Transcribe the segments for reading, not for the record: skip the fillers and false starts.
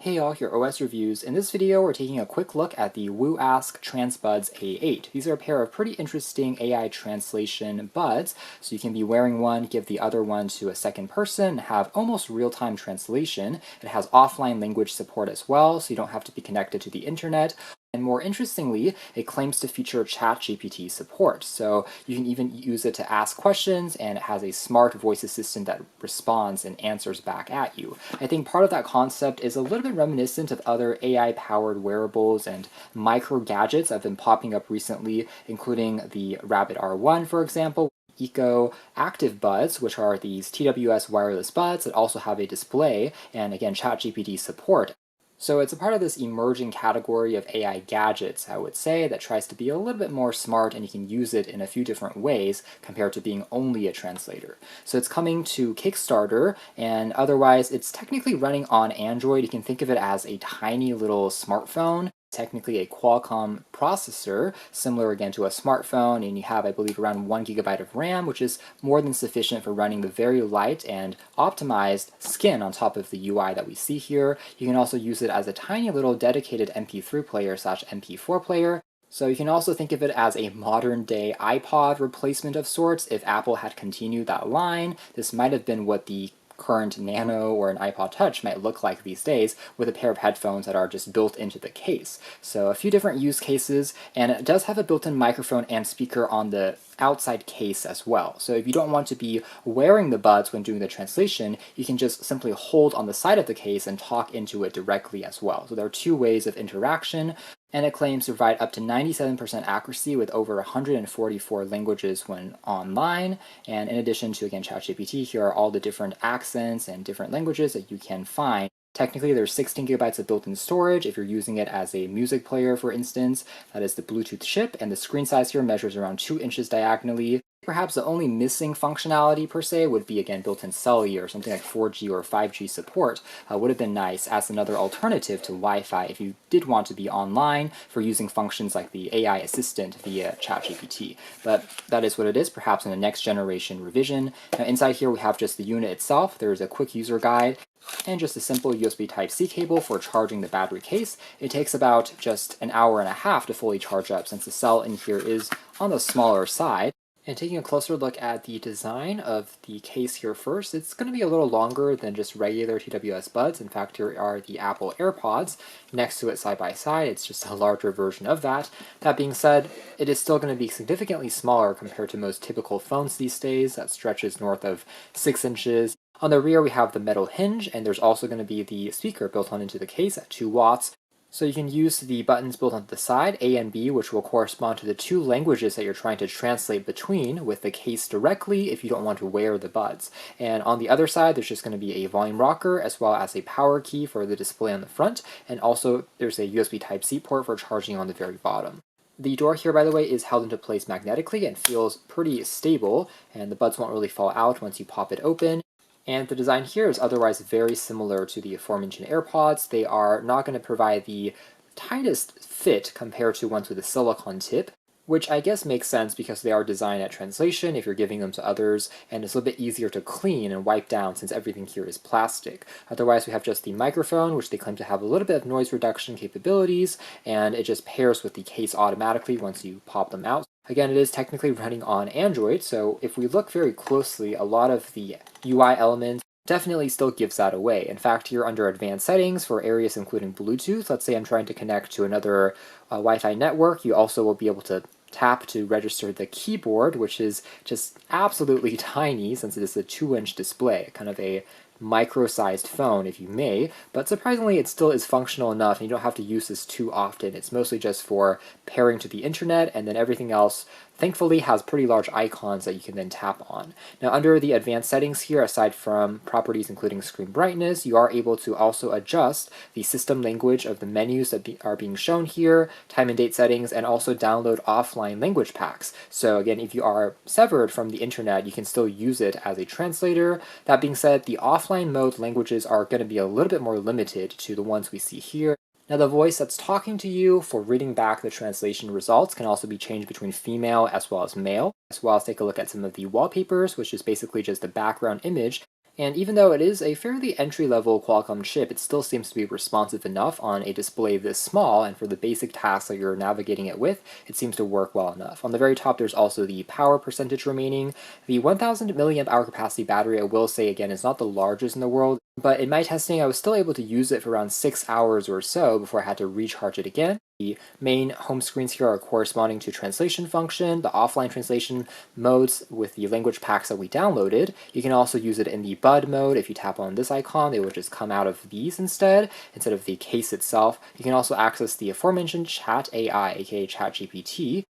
Hey all, here OS Reviews. In this video, we're taking a quick look at the WooAsk Transbuds A8. These are a pair of pretty interesting AI translation buds, so you can be wearing one, give the other one to a second person, and have almost real-time translation. It has offline language support as well, so you don't have to be connected to the internet. And more interestingly, it claims to feature ChatGPT support, so you can even use it to ask questions, and it has a smart voice assistant that responds and answers back at you. I think part of that concept is a little bit reminiscent of other AI-powered wearables and micro gadgets that have been popping up recently, including the Rabbit R1, for example, Eco Active Buds, which are these TWS wireless buds that also have a display and, again, ChatGPT support. So it's a part of this emerging category of AI gadgets, I would say, that tries to be a little bit more smart, and you can use it in a few different ways compared to being only a translator. So it's coming to Kickstarter, and otherwise it's technically running on Android. You can think of it as a tiny little smartphone, technically a Qualcomm processor, similar again to a smartphone, and you have, I believe, around 1 GB of RAM, which is more than sufficient for running the very light and optimized skin on top of the UI that we see here. You can also use it as a tiny little dedicated MP3 player / MP4 player. So you can also think of it as a modern-day iPod replacement of sorts. If Apple had continued that line, this might have been what the current Nano or an iPod Touch might look like these days, with a pair of headphones that are just built into the case. So a few different use cases, and it does have a built-in microphone and speaker on the outside case as well. So if you don't want to be wearing the buds when doing the translation, you can just simply hold on the side of the case and talk into it directly as well. So there are two ways of interaction, and it claims to provide up to 97% accuracy with over 144 languages when online. And in addition to, again, ChatGPT, here are all the different accents and different languages that you can find. Technically, there's 16 GB of built-in storage if you're using it as a music player, for instance. That is the Bluetooth chip, and the screen size here measures around 2 inches diagonally. Perhaps the only missing functionality per se would be, again, built-in cellular or something like 4G or 5G support. Would have been nice as another alternative to Wi-Fi if you did want to be online for using functions like the AI assistant via ChatGPT. But that is what it is, perhaps in a next generation revision. Now inside here we have just the unit itself. There is a quick user guide and just a simple USB Type-C cable for charging the battery case. It takes about just an hour and a half to fully charge up, since the cell in here is on the smaller side. And taking a closer look at the design of the case here first, it's going to be a little longer than just regular TWS buds. In fact, here are the Apple AirPods next to it side by side. It's just a larger version of that. That being said, it is still going to be significantly smaller compared to most typical phones these days. That stretches north of 6 inches. On the rear, we have the metal hinge, and there's also going to be the speaker built on into the case at 2 watts. So you can use the buttons built onto the side, A and B, which will correspond to the two languages that you're trying to translate between with the case directly if you don't want to wear the buds. And on the other side, there's just going to be a volume rocker as well as a power key for the display on the front, and also there's a USB Type-C port for charging on the very bottom. The door here, by the way, is held into place magnetically and feels pretty stable, and the buds won't really fall out once you pop it open. And the design here is otherwise very similar to the aforementioned AirPods. They are not going to provide the tightest fit compared to ones with a silicone tip, which I guess makes sense because they are designed at translation if you're giving them to others, and it's a little bit easier to clean and wipe down since everything here is plastic. Otherwise, we have just the microphone, which they claim to have a little bit of noise reduction capabilities, and it just pairs with the case automatically once you pop them out. Again, it is technically running on Android, so if we look very closely, a lot of the UI elements definitely still gives that away. In fact, here under advanced settings for areas including Bluetooth, let's say I'm trying to connect to another Wi-Fi network, you also will be able to tap to register the keyboard, which is just absolutely tiny since it is a 2-inch display, kind of a micro-sized phone, if you may, but surprisingly it still is functional enough and you don't have to use this too often. It's mostly just for pairing to the internet, and then everything else thankfully has pretty large icons that you can then tap on. Now under the advanced settings here, aside from properties including screen brightness, you are able to also adjust the system language of the menus that are being shown here, time and date settings, and also download offline language packs. So again, if you are severed from the internet, you can still use it as a translator. That being said, the offline mode languages are going to be a little bit more limited to the ones we see here. Now the voice that's talking to you for reading back the translation results can also be changed between female as well as male, as well as take a look at some of the wallpapers, which is basically just the background image And even though it is a fairly entry-level Qualcomm chip, it still seems to be responsive enough on a display this small, and for the basic tasks that you're navigating it with, it seems to work well enough. On the very top, there's also the power percentage remaining. The 1000 milliamp hour capacity battery, I will say again, is not the largest in the world, but in my testing, I was still able to use it for around 6 hours or so before I had to recharge it again. The main home screens here are corresponding to translation function, the offline translation modes with the language packs that we downloaded. You can also use it in the bud mode. If you tap on this icon, they will just come out of these instead of the case itself. You can also access the aforementioned Chat AI, aka ChatGPT.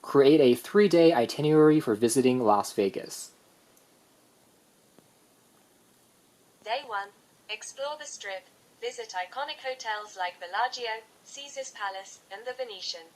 Create a 3-day itinerary for visiting Las Vegas. Day 1. Explore the Strip. Visit iconic hotels like Bellagio, Caesar's Palace, and the Venetian.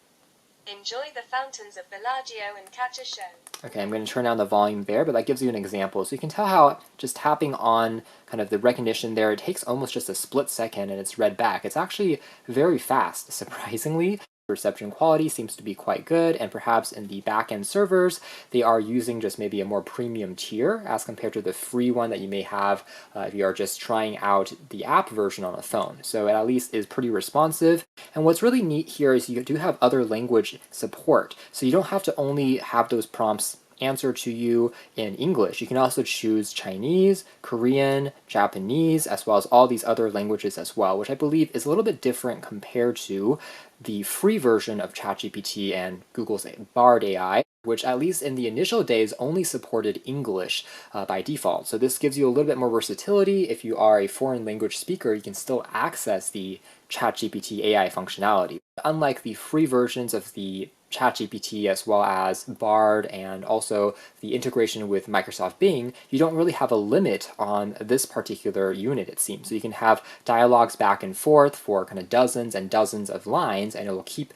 Enjoy the fountains of Bellagio and catch a show. Okay, I'm going to turn down the volume there, but that gives you an example. So you can tell how just tapping on kind of the recognition there, it takes almost just a split second and it's read back. It's actually very fast, surprisingly. Reception quality seems to be quite good, and perhaps in the back-end servers, they are using just maybe a more premium tier as compared to the free one that you may have if you are just trying out the app version on a phone. So it at least is pretty responsive. And what's really neat here is you do have other language support. So you don't have to only have those prompts answer to you in English. You can also choose Chinese, Korean, Japanese, as well as all these other languages as well, which I believe is a little bit different compared to the free version of ChatGPT and Google's Bard AI, which at least in the initial days only supported English by default. So this gives you a little bit more versatility. If you are a foreign language speaker, you can still access the ChatGPT AI functionality. Unlike the free versions of the ChatGPT as well as Bard and also the integration with Microsoft Bing, you don't really have a limit on this particular unit, it seems. So you can have dialogues back and forth for kind of dozens and dozens of lines, and it will keep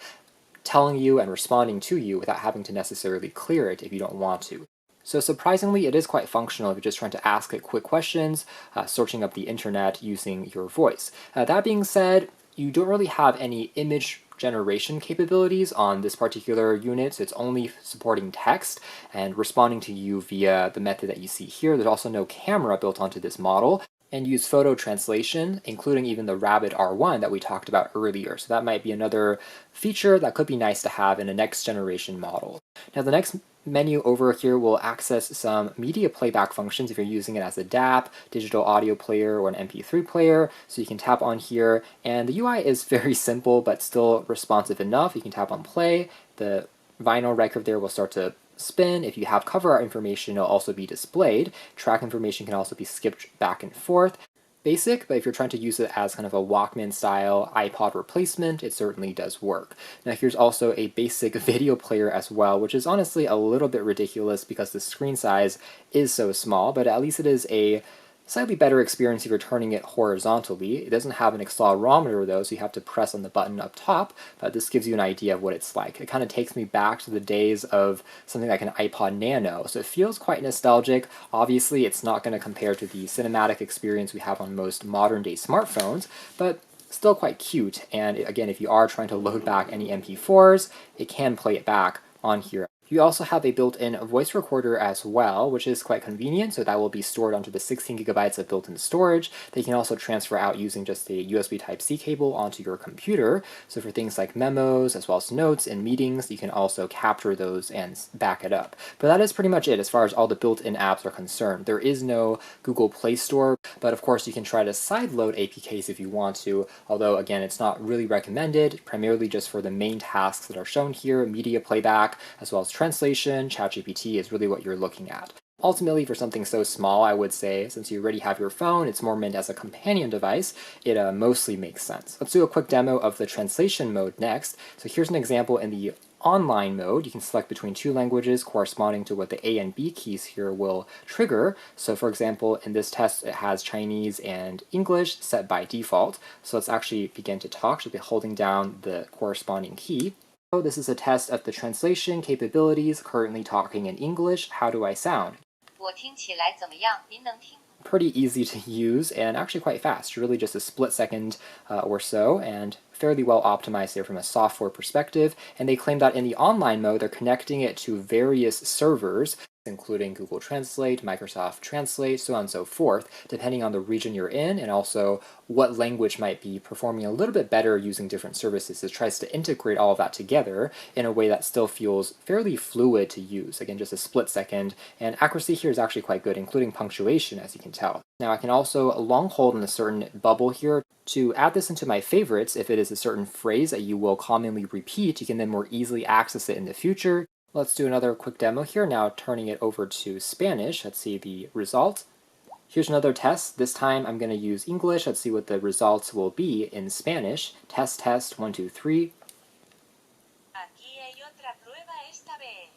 telling you and responding to you without having to necessarily clear it if you don't want to. So surprisingly, it is quite functional if you're just trying to ask it quick questions, searching up the internet using your voice. That being said, you don't really have any image generation capabilities on this particular unit, so it's only supporting text and responding to you via the method that you see here. There's also no camera built onto this model, and use photo translation, including even the Rabbit R1 that we talked about earlier. So that might be another feature that could be nice to have in a next generation model. Now the next menu over here will access some media playback functions if you're using it as a DAP, digital audio player, or an MP3 player. So you can tap on here, and the UI is very simple but still responsive enough. You can tap on play, the vinyl record there will start to spin. If you have cover art information, it'll also be displayed. Track information can also be skipped back and forth. Basic, but if you're trying to use it as kind of a Walkman style iPod replacement, it certainly does work. Now here's also a basic video player as well, which is honestly a little bit ridiculous because the screen size is so small, but at least it is a slightly better experience if you're turning it horizontally. It doesn't have an accelerometer though, so you have to press on the button up top, but this gives you an idea of what it's like. It kind of takes me back to the days of something like an iPod Nano, so it feels quite nostalgic. Obviously, it's not going to compare to the cinematic experience we have on most modern-day smartphones, but still quite cute. And again, if you are trying to load back any MP4s, it can play it back on here. You also have a built-in voice recorder as well, which is quite convenient, so that will be stored onto the 16 gigabytes of built-in storage. They can also transfer out using just a USB Type-C cable onto your computer, so for things like memos as well as notes and meetings, you can also capture those and back it up. But that is pretty much it as far as all the built-in apps are concerned. There is no Google Play Store, but of course you can try to sideload APKs if you want to, although again, it's not really recommended, primarily just for the main tasks that are shown here, media playback, as well as translation. ChatGPT is really what you're looking at. Ultimately, for something so small, I would say, since you already have your phone, it's more meant as a companion device, it mostly makes sense. Let's do a quick demo of the translation mode next. So here's an example in the online mode. You can select between two languages corresponding to what the A and B keys here will trigger. So for example, in this test, it has Chinese and English set by default. So let's actually begin to talk. Should be holding down the corresponding key. This is a test of the translation capabilities, currently talking in English. How do I sound? 我听起来怎么样？您能听？ Pretty easy to use and actually quite fast, really just a split second or so, and fairly well optimized there from a software perspective. And they claim that in the online mode, they're connecting it to various servers including Google Translate, Microsoft Translate, so on and so forth, depending on the region you're in and also what language might be performing a little bit better using different services. It tries to integrate all of that together in a way that still feels fairly fluid to use. Again, just a split second, and accuracy here is actually quite good, including punctuation, as you can tell. Now I can also long hold in a certain bubble here to add this into my favorites. If it is a certain phrase that you will commonly repeat, you can then more easily access it in the future. Let's do another quick demo here, now turning it over to Spanish. Let's see the result. Here's another test. This time I'm going to use English. Let's see what the results will be in Spanish. Test, test, 1, 2, 3. Aquí hay otra prueba esta vez.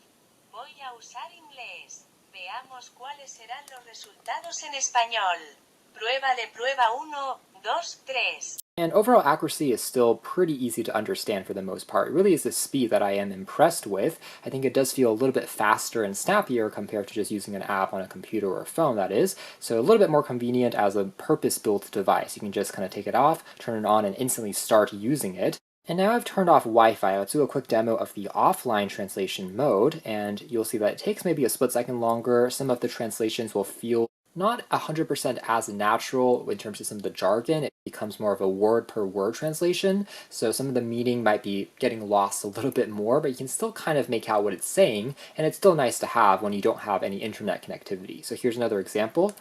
Voy a usar inglés. Veamos cuáles serán los resultados en español. Prueba de prueba 1, 2, 3. And overall accuracy is still pretty easy to understand for the most part. It really is the speed that I am impressed with. I think it does feel a little bit faster and snappier compared to just using an app on a computer or a phone, that is. So a little bit more convenient as a purpose-built device. You can just kind of take it off, turn it on, and instantly start using it. And now I've turned off Wi-Fi. Let's do a quick demo of the offline translation mode, and you'll see that it takes maybe a split second longer. Some of the translations will feel not 100% as natural in terms of some of the jargon. It becomes more of a word per word translation, so some of the meaning might be getting lost a little bit more, but you can still kind of make out what it's saying, and it's still nice to have when you don't have any internet connectivity. So here's another example.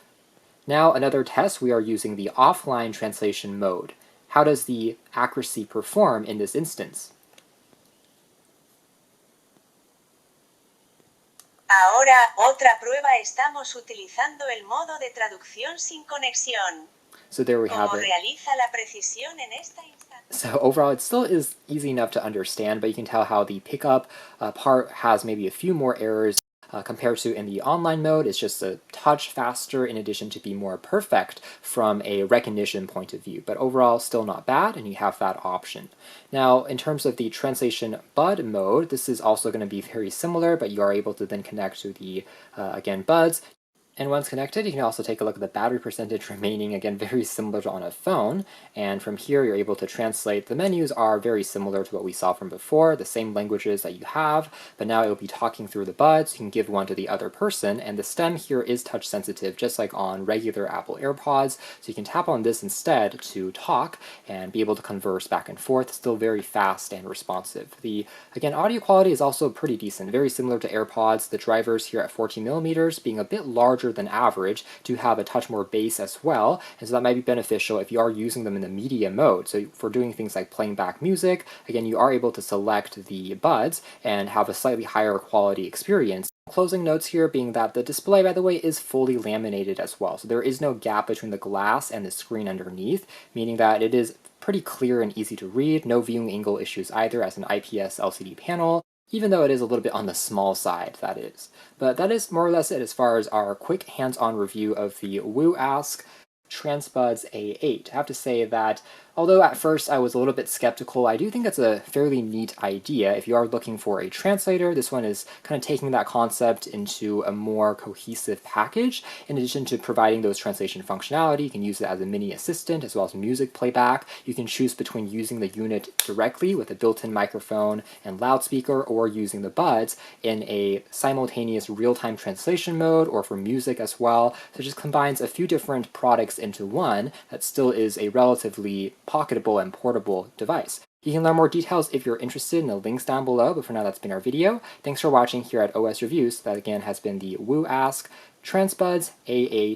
Now another test, we are using the offline translation mode. How does the accuracy perform in this instance? Ahora, otra prueba, estamos utilizando el modo de traducción sin conexión. So there we have ¿Cómo it. realiza la precisión en esta instancia? So overall, it still is easy enough to understand, but you can tell how the pickup part has maybe a few more errors compared to in the online mode. It's just a touch faster in addition to be more perfect from a recognition point of view. But overall, still not bad, and you have that option. Now, in terms of the translation bud mode, this is also going to be very similar, but you are able to then connect to the, again, buds. And once connected, you can also take a look at the battery percentage remaining, again, very similar to on a phone. And from here, you're able to translate. The menus are very similar to what we saw from before, the same languages that you have, but now it will be talking through the buds. You can give one to the other person, and the stem here is touch sensitive, just like on regular Apple AirPods. So you can tap on this instead to talk and be able to converse back and forth, still very fast and responsive. The, again, audio quality is also pretty decent, very similar to AirPods. The drivers here at 14 millimeters being a bit larger than average to have a touch more bass as well, and so that might be beneficial if you are using them in the media mode. So for doing things like playing back music, again, you are able to select the buds and have a slightly higher quality experience. Closing notes here being that the display, by the way, is fully laminated as well, so there is no gap between the glass and the screen underneath, meaning that it is pretty clear and easy to read, no viewing angle issues either as an IPS LCD panel, even though it is a little bit on the small side, that is. But that is more or less it as far as our quick hands-on review of the WooAsk Transbuds A8. I have to say that although at first I was a little bit skeptical, I do think that's a fairly neat idea. If you are looking for a translator, this one is kind of taking that concept into a more cohesive package. In addition to providing those translation functionality, you can use it as a mini assistant as well as music playback. You can choose between using the unit directly with a built-in microphone and loudspeaker, or using the buds in a simultaneous real-time translation mode, or for music as well. So it just combines a few different products into one that still is a relatively pocketable and portable device. You can learn more details if you're interested in the links down below, but for now that's been our video. Thanks for watching here at OS Reviews. That again has been the WooAsk Transbuds A8